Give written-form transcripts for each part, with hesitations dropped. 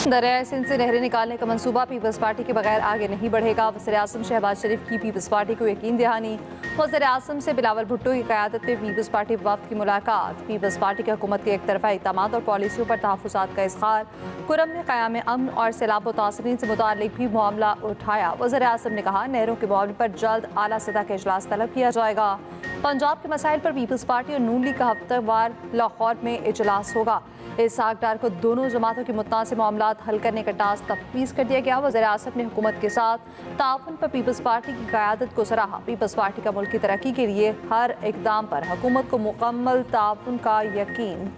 दरियाए सिंध से नहरें निकालने का मंसूबा पीपल्स पार्टी के बगैर आगे नहीं बढ़ेगा। वज़ीर-ए-आज़म शहबाज शरीफ की पीपल्स पार्टी को यकीन दहानी। वज़ीर-ए-आज़म से बिलावल भुट्टो की क़यादत में पीपल्स पार्टी वफ़द की मुलाकात। पीपल्स पार्टी की हुकूमत के एक तरफ़ा इक़दामात और पॉलिसियों पर तहफ़्फ़ुज़ात का इज़हार। कुरम ने क़याम अमन और सैलाब मुतासरीन से मुताल्लिक़ भी मामला उठाया। वज़ीर-ए-आज़म ने कहा, नहरों के मामले पर जल्द आला सतह का इजलास तलब किया जाएगा। पंजाब के मसाइल पर पीपल्स पार्टी और नून लीग का हफ्तेवार लाहौर में इजलास होगा। इसहाक डार को दोनों जमातों के मुत्तासिब मामलात हल करने का टास्क तफवीज़ कर दिया गया। वज़ीर-ए-आज़म ने हुकूमत के साथ ताउन पर पीपल्स पार्टी की क़यादत को सराहा। पीपल्स पार्टी का मुल्क की तरक्की के लिए हर इक़दाम पर हुकूमत को मुकम्मल ताउन का यकीन।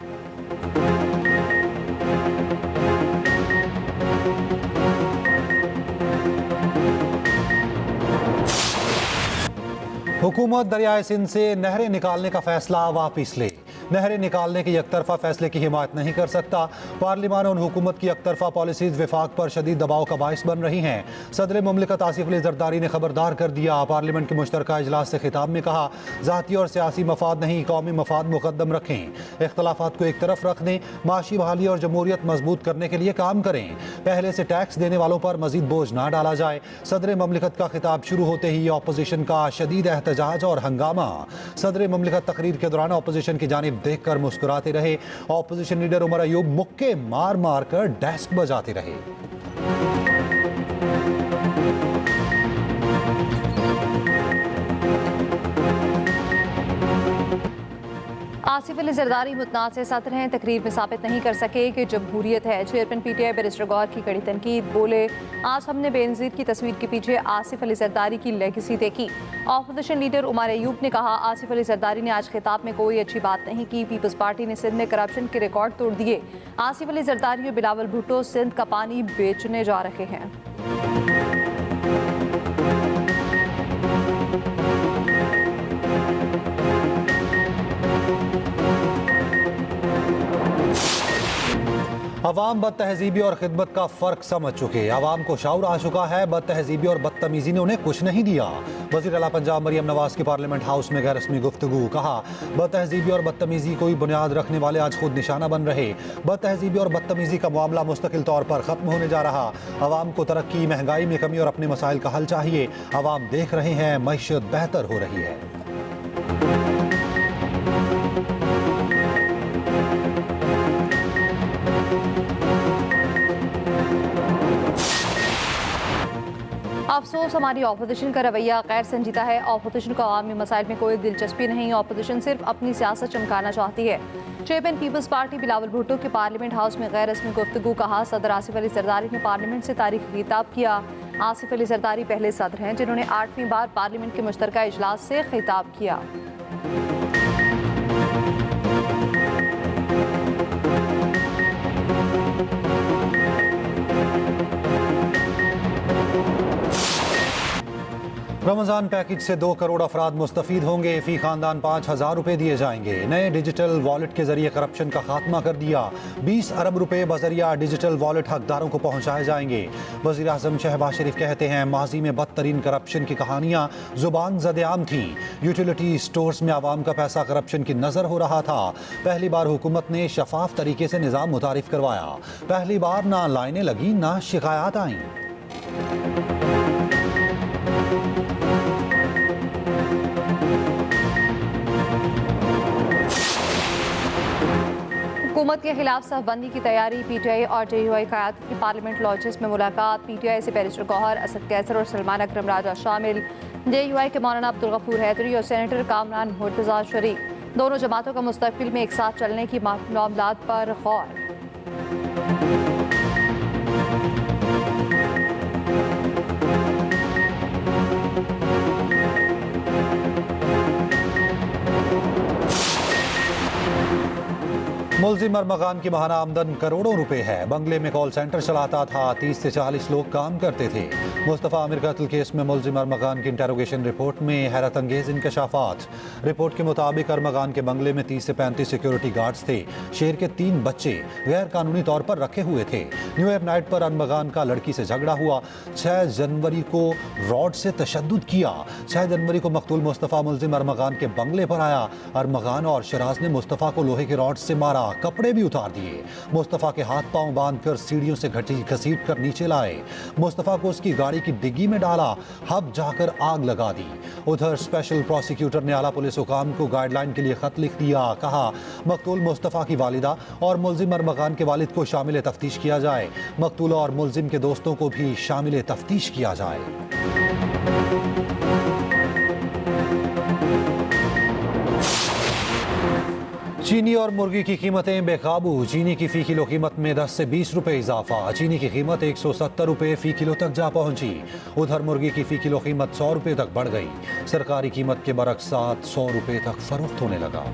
हुकूमत दरियाए सिंध से नहरें निकालने का फैसला वापस ले। नहरें निकालने के एकतरफा फैसले की हिमायत नहीं कर सकता। पार्लिमान और हुकूमत की एकतरफा पॉलिसीज विफाक पर शदीद दबाव का बाइस बन रही हैं। सदर मुमलिकत आसिफ अली जरदारी ने खबरदार कर दिया। पार्लियामेंट के मुश्तरका इजलास से खिताब में कहा, ज़ाती और सियासी मफाद नहीं, कौमी मफाद मुकद्दम रखें। इख्तलाफात को एक तरफ रख दें, माशी बहाली और जमहूरियत मजबूत करने के लिए काम करें। पहले से टैक्स देने वालों पर मजीद बोझ ना डाला जाए। सदर मुमलिकत का खिताब शुरू होते ही अपोजिशन का शदीद एहतजाज और हंगामा। सदर मुमलिकत तकरीर के दौरान अपोजिशन की जानिब देखकर मुस्कुराते रहे। अपोजिशन लीडर उमर अयूब मुक्के मार मार कर डेस्क बजाते रहे। आसिफ अली जरदारी मुतनाज़ सदर हैं, तकरीर में साबित नहीं कर सके कि जमहूरियत है। चेयरमैन PTI बैरिस्टर गौहर की कड़ी तनकीद। बोले, आज हमने बेनज़ीर की तस्वीर के पीछे आसिफ अली जरदारी की लेगेसी देखी। अपोजिशन लीडर उमर अयूब ने कहा, आसिफ अली जरदारी ने आज खिताब में कोई अच्छी बात नहीं की। पीपल्स पार्टी ने सिंध में करप्शन के रिकॉर्ड तोड़ दिए। आसिफ अली जरदारी और बिलावल भुट्टो सिंध का पानी बेचने जा रहे हैं। अवाम बद तहजीबी और खिदमत का फ़र्क समझ चुके। अवाम को शऊर आ चुका है। बद तहजीबी और बदतमीज़ी ने उन्हें कुछ नहीं दिया। वज़ीर आला पंजाब मरियम नवाज की पार्लियामेंट हाउस में गैर रस्मी गुफ्तगू। कहा, बद तहजीबी और बदतमीज़ी कोई बुनियाद रखने वाले आज खुद निशाना बन रहे। बद तहजीबी और बदतमीज़ी का मामला मुस्तकिल तौर पर ख़त्म होने जा रहा। अवाम को तरक्की, महंगाई में कमी और अपने मसाइल का हल चाहिए। अवाम देख रहे हैं मईशत बेहतर हो रही है। अफसोस, हमारी अपोजिशन का रवैया गैर संजीदा है। अपोजिशन को अवामी मसाइल में कोई दिलचस्पी नहीं। अपोजिशन सिर्फ अपनी सियासत चमकाना चाहती है। चेयरमैन पीपल्स पार्टी बिलावल भुट्टो के पार्लियामेंट हाउस में गैर रस्मी गुफ्तगू। कहा, सदर आसिफ अली जरदारी ने पार्लियामेंट से तारीख खिताब किया। आसिफ अली जरदारी पहले सदर हैं जिन्होंने 8वीं बार पार्लियामेंट के मुश्तरका इजलास से खिताब किया। रमज़ान पैकेज से 2 करोड़ अफराद मुस्तफ़ीद होंगे। फ़ी ख़ानदान 5,000 रुपये दिए जाएंगे। नए डिजिटल वॉलेट के जरिए करप्शन का खात्मा कर दिया। 20 अरब रुपये बजरिया डिजिटल वॉलेट हकदारों को पहुँचाए जाएंगे। वज़ीर-ए-आज़म शहबाज शरीफ कहते हैं, माजी में बदतरीन करप्शन की कहानियाँ ज़ुबान ज़द-ए-आम थीं। यूटिलिटी स्टोर्स में आवाम का पैसा करप्शन की नज़र हो रहा था। पहली बार हुकूमत ने शफाफ तरीके से निज़ाम मुतारिफ करवाया। पहली बार ना लाइनें लगी, ना शिकायत आईं। हुकूमत के खिलाफ सफबंदी की तैयारी। PTI और JUI क़यादत की पार्लियामेंट लॉन्चेस में मुलाकात। PTI से बैरिस्टर गौहर, असद कैसर और सलमान अकरम राजा शामिल। JUI के मौलाना अब्दुल गफूर हैदरी और सेनेटर कामरान मुर्तज़ा शरीफ। दोनों जमातों का मुस्तक़बिल में एक साथ चलने की मामलात पर गौर। मुल्ज़िम अरमगान की महाना आमदन करोड़ों रुपए है। बंगले में कॉल सेंटर चलाता था। 30 से 40 लोग काम करते थे। मुस्तफ़ा आमिर कत्ल केस में मुल्ज़िम अरमगान की इंटेरोगेशन रिपोर्ट में हैरत अंगेज इंकशाफात। रिपोर्ट के मुताबिक अरमगान के बंगले में 30 से 35 सिक्योरिटी गार्ड्स थे। शेर के 3 बच्चे गैर कानूनी तौर पर रखे हुए थे। न्यू ईयर नाइट पर अरमगान का लड़की से झगड़ा हुआ। 6 जनवरी को रॉड से तशद्दुद किया। 6 जनवरी को मकतूल मुस्तफ़ा मुल्ज़िम अरमगान के बंगले पर आया। अरमगान और शराज ने मुस्तफ़ा को लोहे के रॉड से मारा। कपड़े भी उतार दिए। मुस्तफ़ा के हाथ पांव बांधकर सीढ़ियों से घसीट कर नीचे लाए। मुस्तफ़ा को उसकी गाड़ी की डिग्गी में डाला, हब जाकर आग लगा दी। उधर स्पेशल प्रोसिक्यूटर ने आला पुलिस हुकाम को गाइडलाइन के लिए खत लिख दिया। कहा मकतूल मुस्तफ़ा की वालिदा और मुलजिम अरमगान के वालिद को शामिल तफ्तीश किया जाए। मकतूल और मुलजिम के दोस्तों को भी शामिल तफ्तीश किया जाए। चीनी और मुर्गी की कीमतें बेकाबू। चीनी की फी किलो कीमत में 10 से 20 रुपए इजाफा। चीनी की कीमत 170 रुपए फी किलो तक जा पहुंची। उधर मुर्गी की फी किलो कीमत 100 रुपए तक बढ़ गई। सरकारी कीमत के बरक्स 100 रुपए तक फरोख्त होने लगा।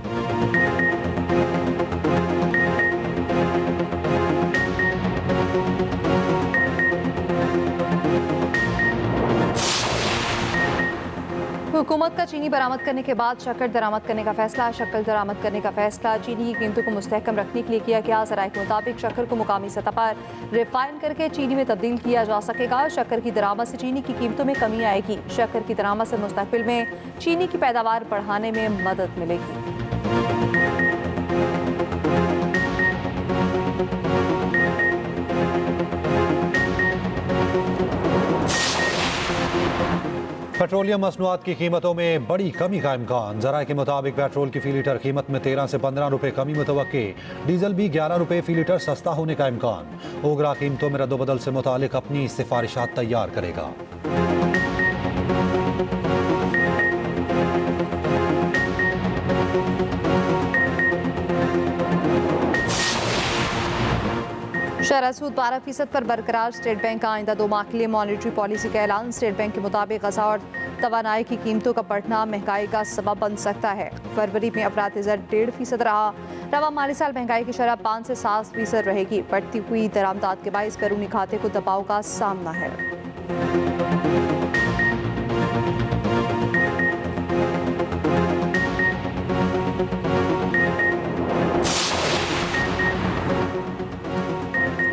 हुकूमत का चीनी बरामद करने के बाद शक्कर दरामद करने का फैसला। शक्कर दरामद करने का फैसला चीनी की कीमतों को मुस्तहकम रखने के लिए किया गया। ज़राए के मुताबिक शक्कर को मुकामी सतह पर रिफाइन करके चीनी में तब्दील किया जा सकेगा। शक्कर की दरामद से चीनी की कीमतों में कमी आएगी। शक्कर की दरामद से मुस्तकबिल में चीनी की पैदावार बढ़ाने में मदद मिलेगी। पेट्रोलियम मसनूआत की कीमतों में बड़ी कमी का इम्कान। ज़राए के मुताबिक पेट्रोल की फी लीटर कीमत में 13 से 15 रुपए कमी मुतवक्के। डीजल भी 11 रुपए फी लीटर सस्ता होने का इम्कान। ओगरा कीमतों में रद्दोबदल से मुतालिक अपनी सिफारिशात तैयार करेगा। शरह सूद 12% पर बरकरार। स्टेट बैंक का आइंदा 2 माह के लिए मॉनिटरी पॉलिसी का ऐलान। स्टेट बैंक के मुताबिक ग़ज़ा और तवानाई की कीमतों का बढ़ना महंगाई का सबब बन सकता है। फरवरी में अफराती ज़र 1.5% रहा। रवा माली साल महंगाई की शरह 5 से 7% रहेगी। बढ़ती हुई दरामदात के बाइस बैरूनी खाते को दबाव का सामना है।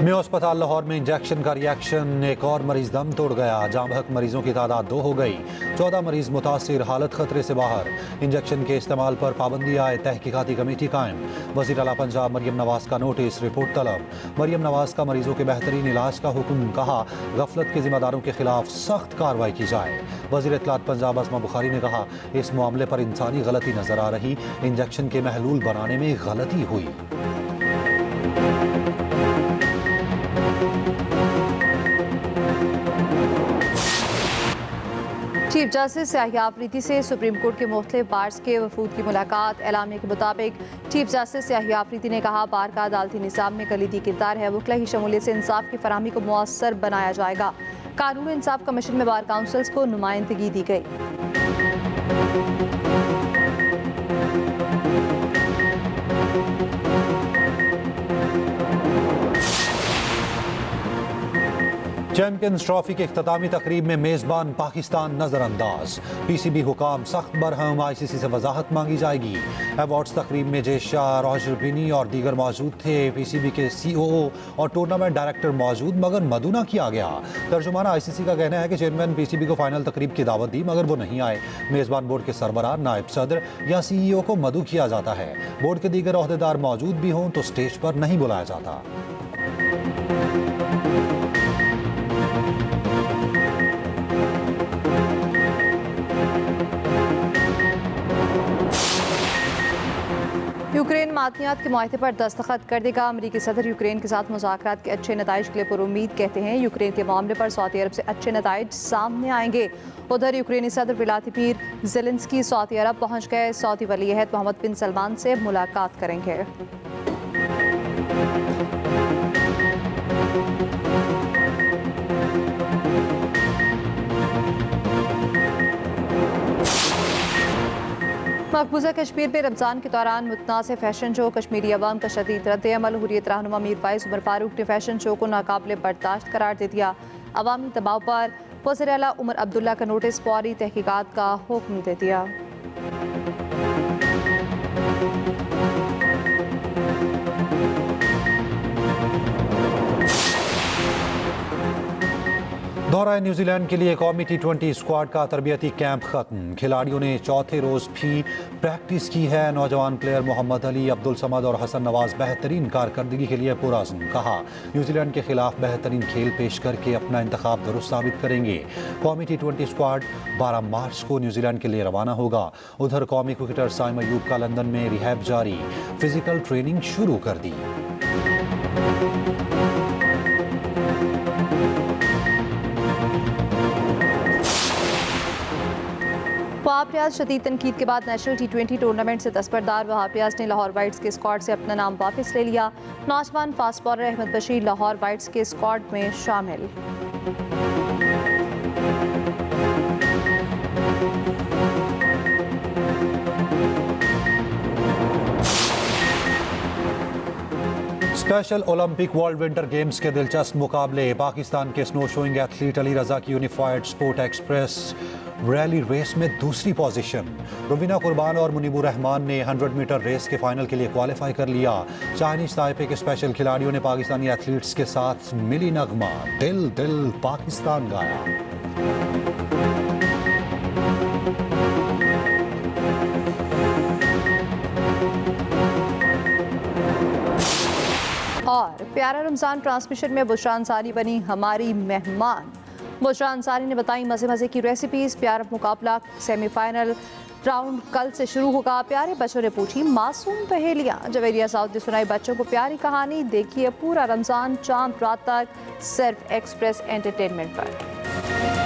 मेयो अस्पताल लाहौर में इंजेक्शन का रिएक्शन। एक और मरीज दम तोड़ गया। जाँ बहक मरीजों की तादाद 2 हो गई। 14 मरीज मुतासिर, हालत खतरे से बाहर। इंजेक्शन के इस्तेमाल पर पाबंदी आए, तहकीकाती कमेटी कायम। वज़ीर आला पंजाब मरियम नवाज का नोटिस, रिपोर्ट तलब। मरियम नवाज का मरीजों के बेहतरीन इलाज का हुक्म। कहा गफलत के जिम्मेदारों के खिलाफ सख्त कार्रवाई की जाए। वज़ीर इत्तलात पंजाब असमा बुखारी ने कहा इस मामले पर इंसानी गलती नजर आ रही, इंजेक्शन के महलूल बनाने में गलती हुई। चीफ जस्टिस याहिया अफरीदी से सुप्रीम कोर्ट के मुख्तलिफ बार्स के वफूद की मुलाकात। एलामिया के मुताबिक चीफ जस्टिस याहिया अफरीदी ने कहा बार का अदालती निज़ाम में कलीदी किरदार है। वकला की शमूलियत से इंसाफ की फराहमी को मुअस्सर बनाया जाएगा। कानून इंसाफ कमीशन में बार काउंसिल्स को नुमाइंदगी दी गई। चैंपियंस ट्रॉफी की इख्तितामी तकरीब में मेजबान पाकिस्तान नजरअंदाज। पीसीबी हुकाम सख्त बरहम, आईसीसी से वजाहत मांगी जाएगी। अवार्ड्स तकरीब में जय शाह, रॉजर बिनी और दीगर मौजूद थे। पीसीबी के सीओओ और टूर्नामेंट डायरेक्टर मौजूद मगर मधु ना किया गया। तर्जुमान आईसीसी का कहना है कि चेयरमैन पीसीबी को फाइनल तकरीब की दावत दी मगर वो नहीं आए। मेजबान बोर्ड के सरबराह, नायब सदर या सीईओ को मधु किया जाता है। बोर्ड के दीगर ओहदेदार मौजूद भी हों तो स्टेज पर नहीं बुलाया जाता। यूक्रेन मादनियात के मुआहदे पर दस्तखत कर देगा। अमरीकी सदर यूक्रेन के साथ मुज़ाकरात के अच्छे नताइज के लिए पुरुम्मीद कहते हैं। यूक्रेन के मामले पर सऊदी अरब से अच्छे नताइज सामने आएंगे। उधर यूक्रेनी सदर व्लादिमीर ज़ेलेंस्की सऊदी अरब पहुंच गए। सऊदी वली अहद मोहम्मद बिन सलमान से मुलाकात करेंगे। मकबूजा कश्मीर में रमज़ान के दौरान मुतनाज़ फैशन शो। कश्मीरी अवाम का शदीद रद्द-ए-अमल। हुर्रियत रहनुमा मीर फाइज़ उमर फारूक ने फैशन शो को नाकाबिले बर्दाश्त करार दे दिया। अवामी दबाव पर वज़ीर आला उमर अब्दुल्ला का नोटिस, फौरी तहकीकात का हुक्म दे दिया। दोहराए न्यूजीलैंड के लिए कौमी T20 स्क्वाड का तरबियती कैंप खत्म। खिलाड़ियों ने चौथे रोज भी प्रैक्टिस की है। नौजवान प्लेयर मोहम्मद अली, अब्दुल समद और हसन नवाज बेहतरीन कारकर्दगी के लिए पुरअज़्म। कहा, न्यूजीलैंड के खिलाफ बेहतरीन खेल पेश करके अपना इंतखाब दुरुस्त साबित करेंगे। कौमी T20 स्क्वाड 12 मार्च को न्यूजीलैंड के लिए रवाना होगा। उधर कौमी क्रिकेटर साइम अयूब का लंदन में रिहैब जारी, फिजिकल ट्रेनिंग शुरू कर दी। वहाब रियाज शदीद तनकीद के बाद नेशनल T20 टूर्नामेंट से दस्तबरदार। वहाब रियाज ने लाहौर वाइट्स के स्क्वाड से अपना नाम वापस ले लिया। नौजवान fast bowler Ahmed Bashir Lahore Whites के स्क्वाड में शामिल। Special Olympic World Winter Games के दिलचस्प मुकाबले। पाकिस्तान के snowshoeing athlete Ali Raza की unified sport express rally race में दूसरी पोजीशन। रुबीना कुर्बान और मुनीबुर रहमान ने 100 मीटर रेस के फाइनल के लिए क्वालिफाई कर लिया। चाइनीज ताइपे के स्पेशल खिलाड़ियों ने पाकिस्तानी एथलीट्स के साथ मिली नगमा दिल दिल पाकिस्तान गाया। और प्यारा रमज़ान ट्रांसमिशन में बुशरा अंसारी बनी हमारी मेहमान। बुशरा अंसारी ने बताई मज़े मज़े की रेसिपीज़। प्यारा मुकाबला सेमीफाइनल राउंड कल से शुरू होगा। प्यारे बच्चों ने पूछी मासूम पहेलियाँ। जवेरिया साउद ने सुनाई बच्चों को प्यारी कहानी। देखिए पूरा रमज़ान चांद रात तक सिर्फ एक्सप्रेस एंटरटेनमेंट पर।